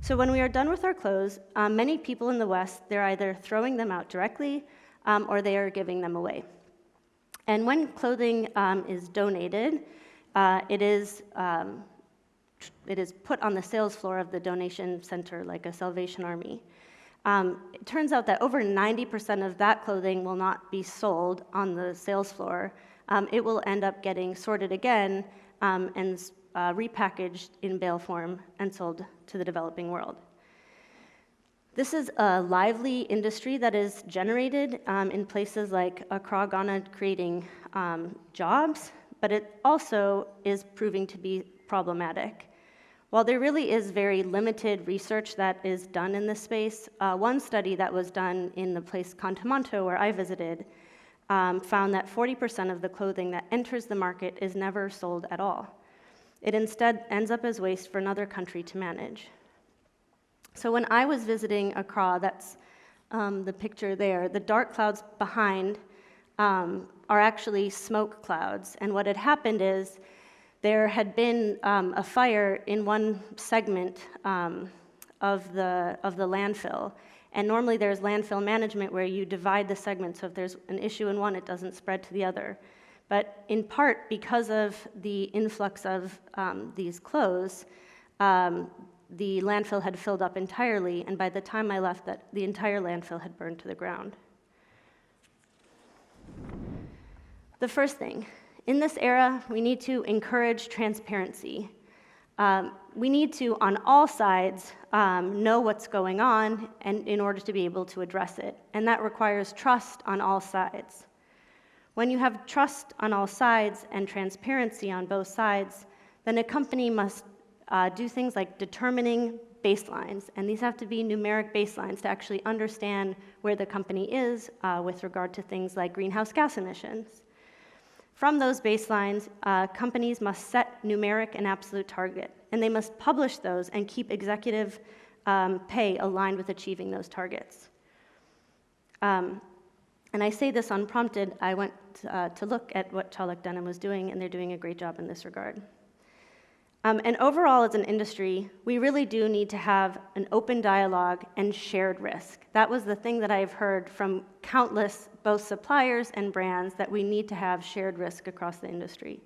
So when we are done with our clothes, many people in the West, they're either throwing them out directly or they are giving them away. And when clothing is donated, it is put on the sales floor of the donation center like a Salvation Army. It turns out that over 90% of that clothing will not be sold on the sales floor. It will end up getting sorted again and repackaged in bale form and sold to the developing world. This is a lively industry that is generated in places like Accra, Ghana, creating jobs, but it also is proving to be problematic. While there really is very limited research that is done in this space, one study that was done in the place Contamonto, where I visited, found that 40% of the clothing that enters the market is never sold at all. It instead ends up as waste for another country to manage. So when I was visiting Accra, that's the picture there, the dark clouds behind are actually smoke clouds. And what had happened is there had been a fire in one segment of the landfill. And normally there's landfill management where you divide the segments, so if there's an issue in one, it doesn't spread to the other. But in part, because of the influx of these clothes, the landfill had filled up entirely, and by the time I left, the entire landfill had burned to the ground. The first thing, in this era, we need to encourage transparency. We need to, on all sides, know what's going on and in order to be able to address it, and that requires trust on all sides. When you have trust on all sides and transparency on both sides, then a company must do things like determining baselines, and these have to be numeric baselines to actually understand where the company is with regard to things like greenhouse gas emissions. From those baselines, companies must set numeric and absolute target, and they must publish those and keep executive pay aligned with achieving those targets. And I say this unprompted. I went to look at what Calik Denim was doing, and they're doing a great job in this regard. And overall, as an industry, we really do need to have an open dialogue and shared risk. That was the thing that I've heard from countless, both suppliers and brands, that we need to have shared risk across the industry.